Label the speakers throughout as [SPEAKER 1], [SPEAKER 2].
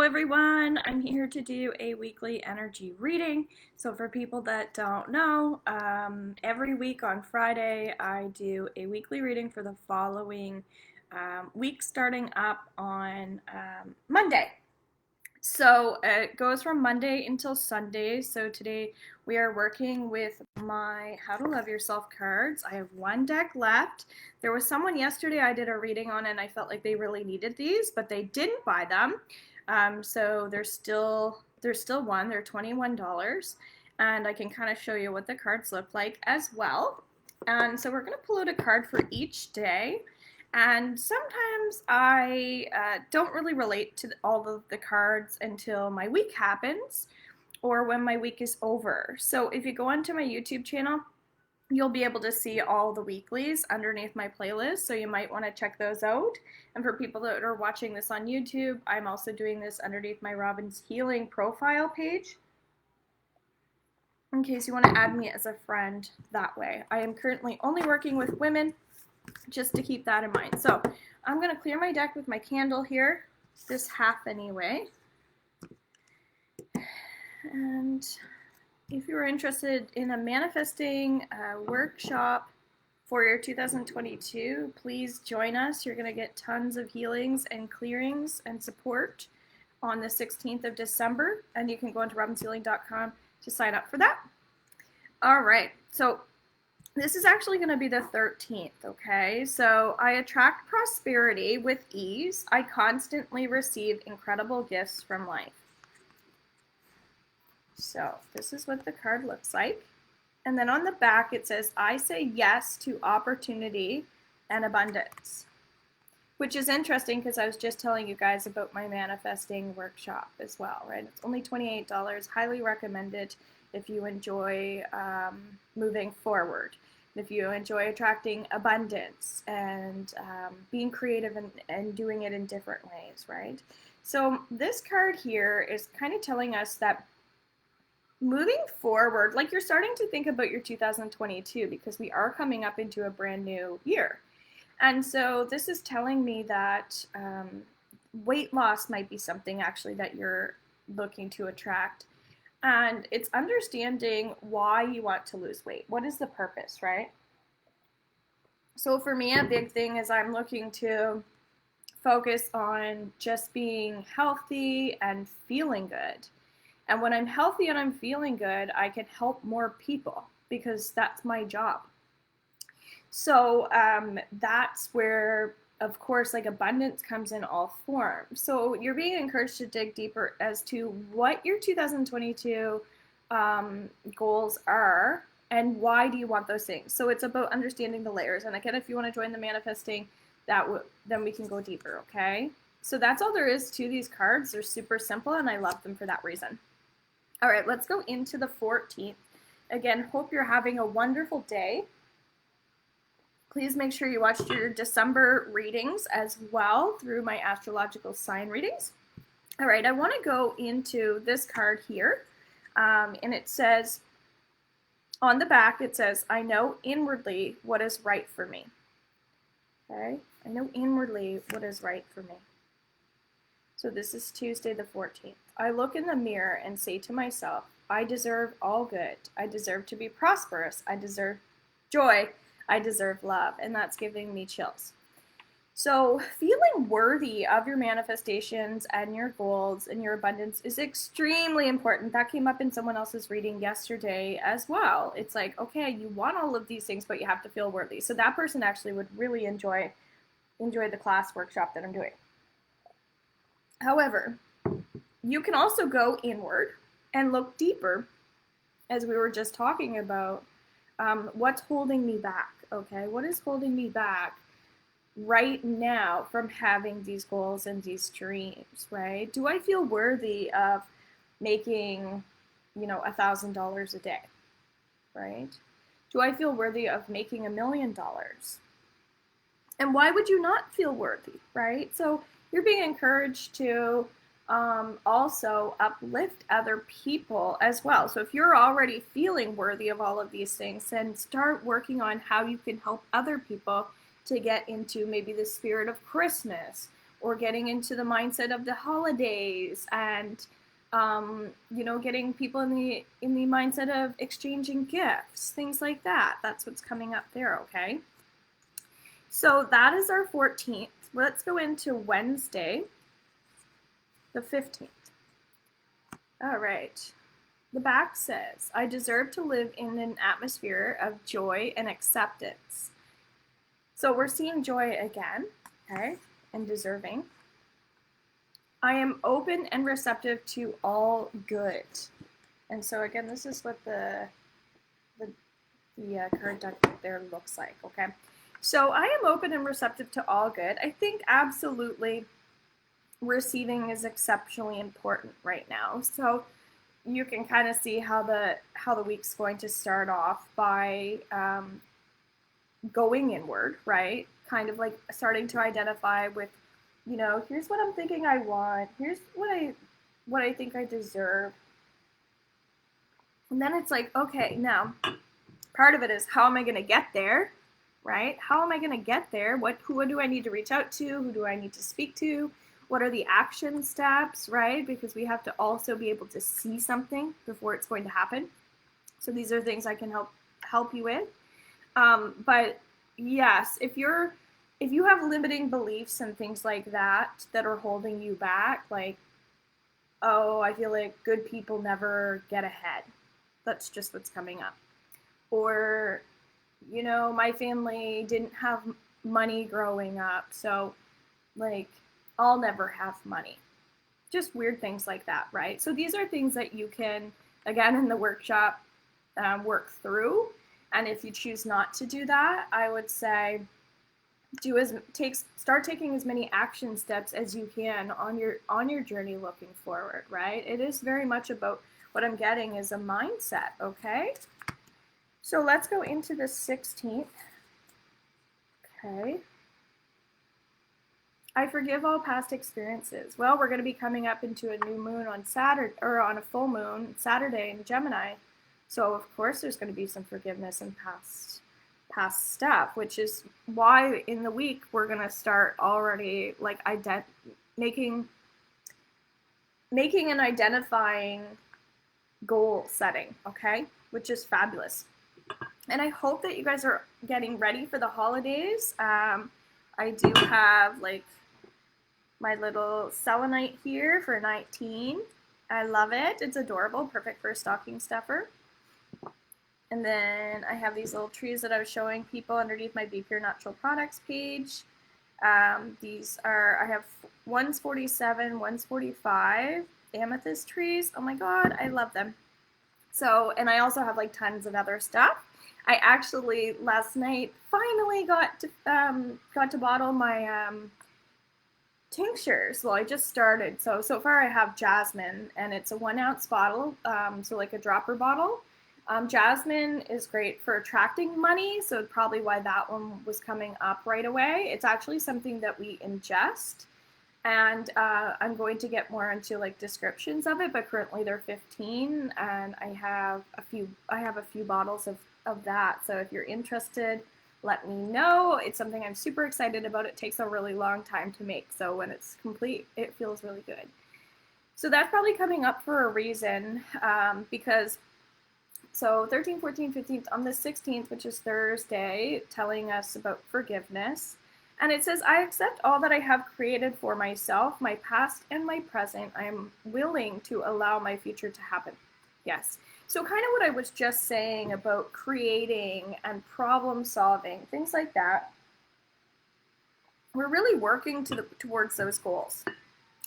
[SPEAKER 1] everyone. I'm here to do a weekly energy reading. So for people that don't know, every week on Friday I do a weekly reading for the following week starting up on Monday. So it goes from Monday until Sunday. So today we are working with my How to Love Yourself cards. I have one deck left. There was someone yesterday I did a reading on and I felt like they really needed these, but they didn't buy them. So there's still one. They're $21, and I can kind of show you what the cards look like as well. And so we're going to pull out a card for each day. And sometimes I don't really relate to all of the cards until my week happens or when my week is over. So if you go onto my YouTube channel, you'll be able to see all the weeklies underneath my playlist, so you might want to check those out. And for people that are watching this on YouTube, I'm also doing this underneath my Robin's Healing profile page, in case you want to add me as a friend that way. I am currently only working with women, just to keep that in mind. So I'm going to clear my deck with my candle here, this half anyway. And if you're interested in a manifesting workshop for your 2022, please join us. You're going to get tons of healings and clearings and support on the 16th of December, and you can go into robinshealing.com to sign up for that. All right, so this is actually going to be the 13th, okay? So I attract prosperity with ease. I constantly receive incredible gifts from life. So this is what the card looks like. And then on the back it says, I say yes to opportunity and abundance. Which is interesting because I was just telling you guys about my manifesting workshop as well, right? It's only $28, highly recommended if you enjoy moving forward. If you enjoy attracting abundance and being creative and doing it in different ways, right? So this card here is kind of telling us that moving forward, like you're starting to think about your 2022 because we are coming up into a brand new year. And so this is telling me that weight loss might be something actually that you're looking to attract. And it's understanding why you want to lose weight. What is the purpose, right? So for me, a big thing is I'm looking to focus on just being healthy and feeling good. And when I'm healthy and I'm feeling good, I can help more people because that's my job. So that's where, of course, like abundance comes in all forms. So you're being encouraged to dig deeper as to what your 2022 goals are and why do you want those things. So it's about understanding the layers. And again, if you want to join the manifesting, then we can go deeper, okay? So that's all there is to these cards. They're super simple and I love them for that reason. All right, let's go into the 14th. Again, hope you're having a wonderful day. Please make sure you watch your December readings as well through my astrological sign readings. All right, I want to go into this card here, and it says, on the back, it says, I know inwardly what is right for me. Okay, I know inwardly what is right for me. So this is Tuesday the 14th. I look in the mirror and say to myself, I deserve all good. I deserve to be prosperous. I deserve joy. I deserve love. And that's giving me chills. So feeling worthy of your manifestations and your goals and your abundance is extremely important. That came up in someone else's reading yesterday as well. It's like, okay, you want all of these things, but you have to feel worthy. So that person actually would really enjoy the class workshop that I'm doing. However, you can also go inward and look deeper, as we were just talking about, what's holding me back, okay? What is holding me back right now from having these goals and these dreams, right? Do I feel worthy of making, $1,000 a day, right? Do I feel worthy of making $1 million? And why would you not feel worthy, right? So you're being encouraged to also uplift other people as well. So if you're already feeling worthy of all of these things, then start working on how you can help other people to get into maybe the spirit of Christmas or getting into the mindset of the holidays, and getting people in the mindset of exchanging gifts, things like that. That's what's coming up there, okay? So that is our 14th. Let's go into Wednesday, the 15th. All right. The back says, I deserve to live in an atmosphere of joy and acceptance. So we're seeing joy again, okay, and deserving. I am open and receptive to all good. And so again, this is what the card deck there looks like, okay? So I am open and receptive to all good. I think absolutely receiving is exceptionally important right now. So you can kind of see how the week's going to start off by going inward, right? Kind of like starting to identify with, here's what I'm thinking I want. Here's what I think I deserve. And then it's like, okay, now part of it is, how am I going to get there, right? How am I going to get there? Who do I need to reach out to? Who do I need to speak to? What are the action steps, right? Because we have to also be able to see something before it's going to happen. So these are things I can help you with. But yes, if you have limiting beliefs and things like that are holding you back, like, oh, I feel like good people never get ahead. That's just what's coming up. Or, my family didn't have money growing up, so like, I'll never have money. Just weird things like that, right? So these are things that you can, again, in the workshop, work through. And if you choose not to do that, I would say start taking as many action steps as you can on your journey looking forward, right? It is very much about, what I'm getting is a mindset, okay? So let's go into the 16th. Okay. I forgive all past experiences. Well, we're going to be coming up into a new moon on Saturday, or on a full moon Saturday in Gemini. So of course there's going to be some forgiveness and past stuff, which is why in the week we're going to start already like making and identifying goal setting, okay? Which is fabulous. And I hope that you guys are getting ready for the holidays. I do have like my little selenite here for 19. I love it. It's adorable, perfect for a stocking stuffer. And then I have these little trees that I was showing people underneath my Be Pure Natural Products page. These are, I have one's 47, one's 45 amethyst trees. Oh my God, I love them. So, and I also have like tons of other stuff. I actually last night finally got to bottle my tinctures. Well, I just started. So far I have jasmine, and it's a 1 ounce bottle, so like a dropper bottle. Jasmine is great for attracting money, so probably why that one was coming up right away. It's actually something that we ingest, and I'm going to get more into like descriptions of it, but currently they're 15, and I have a few bottles of that. So if you're interested, let me know. It's something I'm super excited about. It takes a really long time to make, so when it's complete, it feels really good. So that's probably coming up for a reason, because so 13, 14, 15th, on the 16th, which is Thursday, telling us about forgiveness. And it says, I accept all that I have created for myself, my past and my present. I am willing to allow my future to happen. Yes. So kind of what I was just saying about creating and problem solving, things like that. We're really working towards those goals.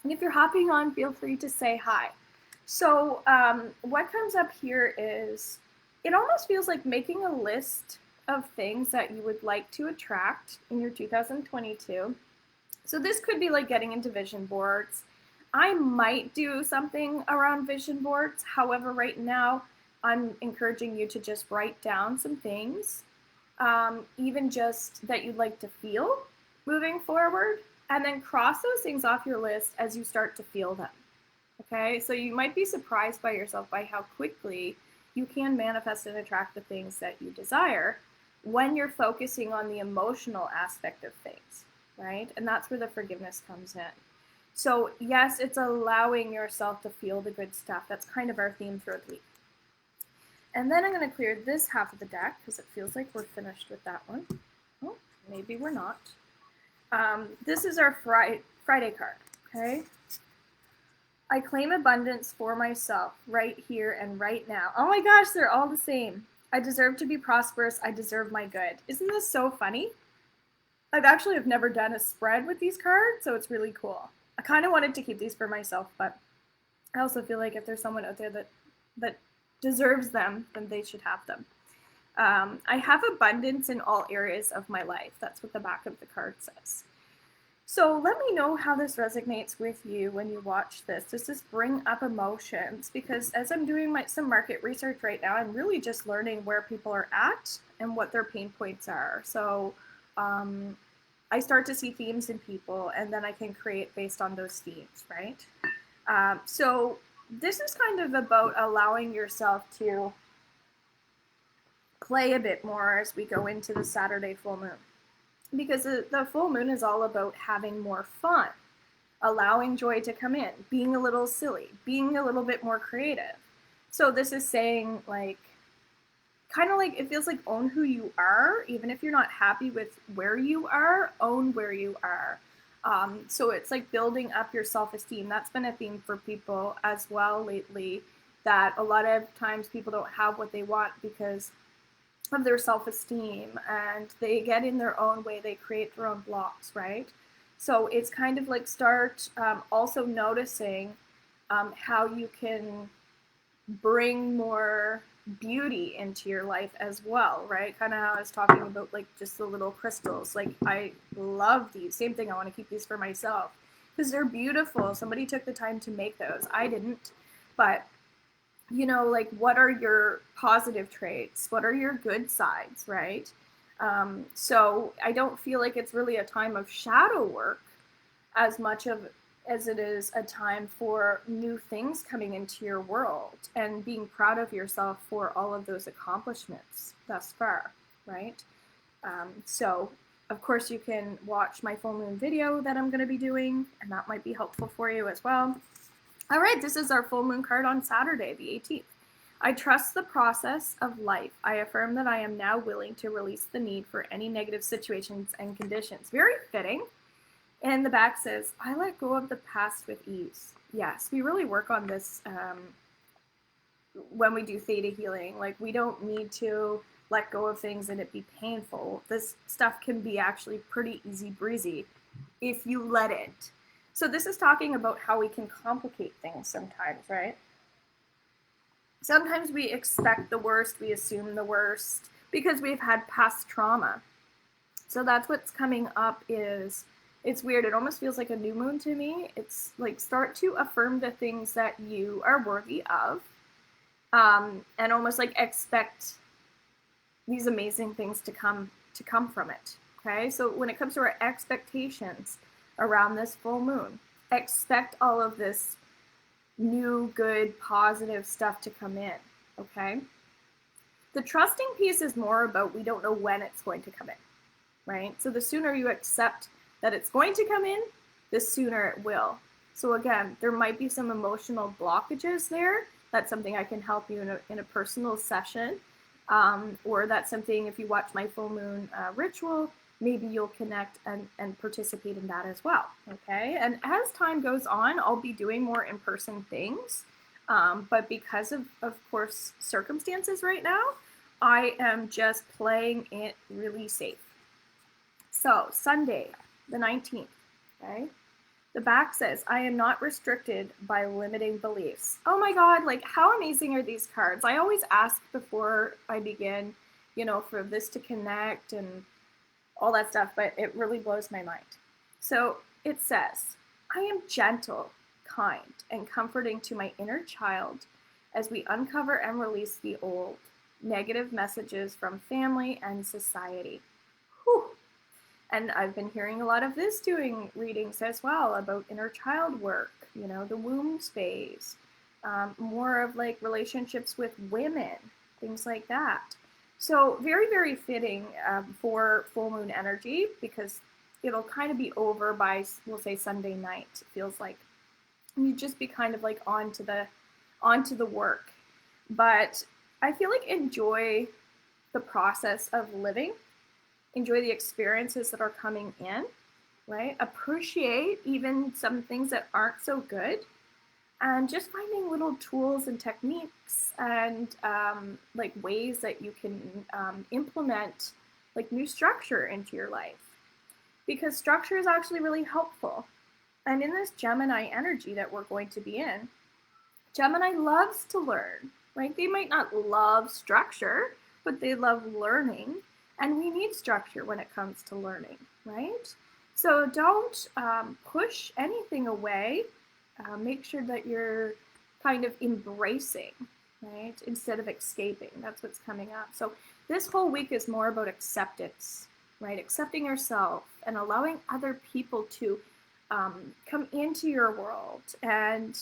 [SPEAKER 1] And if you're hopping on, feel free to say hi. So what comes up here is, it almost feels like making a list of things that you would like to attract in your 2022. So this could be like getting into vision boards. I might do something around vision boards. However, right now, I'm encouraging you to just write down some things, even just that you'd like to feel moving forward, and then cross those things off your list as you start to feel them. Okay, so you might be surprised by yourself by how quickly you can manifest and attract the things that you desire when you're focusing on the emotional aspect of things. right? And that's where the forgiveness comes in. So yes, it's allowing yourself to feel the good stuff. That's kind of our theme throughout the week. And then I'm going to clear this half of the deck because it feels like we're finished with that one. Oh, maybe we're not. This is our Friday card, okay? I claim abundance for myself right here and right now. Oh my gosh, they're all the same. I deserve to be prosperous. I deserve my good. Isn't this so funny? I've actually have never done a spread with these cards, so it's really cool. I kind of wanted to keep these for myself, but I also feel like if there's someone out there that deserves them, then they should have them. I have abundance in all areas of my life. That's what the back of the card says. So let me know how this resonates with you when you watch this. Does this bring up emotions? Because as I'm doing some market research right now, I'm really just learning where people are at and what their pain points are. So I start to see themes in people, and then I can create based on those themes, right? So this is kind of about allowing yourself to play a bit more as we go into the Saturday full moon. Because the full moon is all about having more fun, allowing joy to come in, being a little silly, being a little bit more creative. So this is saying, like, kind of like, it feels like own who you are, even if you're not happy with where you are, own where you are. So it's like building up your self-esteem. That's been a theme for people as well lately, that a lot of times people don't have what they want because of their self-esteem, and they get in their own way, they create their own blocks, right? So it's kind of like start also noticing how you can bring more beauty into your life as well, right? Kind of how I was talking about, like, just the little crystals. Like, I love these. Same thing, I want to keep these for myself because they're beautiful. Somebody took the time to make those. I didn't, but you know, like, what are your positive traits? What are your good sides, right? So I don't feel like it's really a time of shadow work as much as it is a time for new things coming into your world and being proud of yourself for all of those accomplishments thus far, right? So of course you can watch my full moon video that I'm going to be doing, and that might be helpful for you as well. All right, this is our full moon card on Saturday, the 18th. I trust the process of life. I affirm that I am now willing to release the need for any negative situations and conditions. Very fitting. And the back says, I let go of the past with ease. Yes, we really work on this when we do theta healing. Like, we don't need to let go of things and it be painful. This stuff can be actually pretty easy breezy if you let it. So this is talking about how we can complicate things sometimes, right? Sometimes we expect the worst, we assume the worst because we've had past trauma. So that's what's coming up. Is it's weird. It almost feels like a new moon to me. It's like, start to affirm the things that you are worthy of, and almost like expect these amazing things to come from it. Okay, so when it comes to our expectations around this full moon, expect all of this new, good, positive stuff to come in. Okay, the trusting piece is more about, we don't know when it's going to come in, right? So the sooner you accept that it's going to come in, the sooner it will. So again, there might be some emotional blockages there. That's something I can help you in a personal session, or that's something, if you watch my full moon ritual, maybe you'll connect and participate in that as well. Okay, and as time goes on, I'll be doing more in-person things, but because of course circumstances right now, I am just playing it really safe. So Sunday the 19th, okay, the back says, I am not restricted by limiting beliefs. Oh my God, like, how amazing are these cards? I always ask before I begin, you know, for this to connect and all that stuff, but it really blows my mind. So it says, I am gentle, kind, and comforting to my inner child as we uncover and release the old negative messages from family and society. Whew. And I've been hearing a lot of this doing readings as well about inner child work, you know, the womb space, more of like relationships with women, things like that. So very, very fitting for full moon energy, because it'll kind of be over by, we'll say, Sunday night. It feels like you just be kind of like onto the work. But I feel like enjoy the process of living, enjoy the experiences that are coming in, right? Appreciate even some things that aren't so good, and just finding little tools and techniques and like ways that you can implement like new structure into your life, because structure is actually really helpful. And in this Gemini energy that we're going to be in, Gemini loves to learn, right? They might not love structure, but they love learning. And we need structure when it comes to learning, right? So don't push anything away. Make sure that you're kind of embracing, right? Instead of escaping. That's what's coming up. So this whole week is more about acceptance, right? Accepting yourself and allowing other people to come into your world and,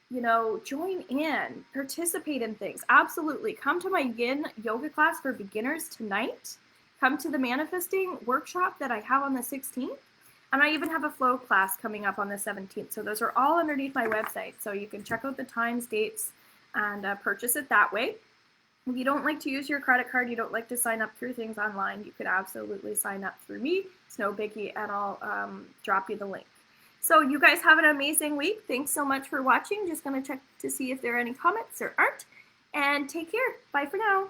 [SPEAKER 1] you know, join in, participate in things. Absolutely. Come to my yin yoga class for beginners tonight. Come to the manifesting workshop that I have on the 16th. And I even have a flow class coming up on the 17th. So those are all underneath my website. So you can check out the times, dates, and purchase it that way. If you don't like to use your credit card, you don't like to sign up through things online, you could absolutely sign up through me. It's no biggie, and I'll drop you the link. So you guys have an amazing week. Thanks so much for watching. Just going to check to see if there are any comments or aren't. And take care. Bye for now.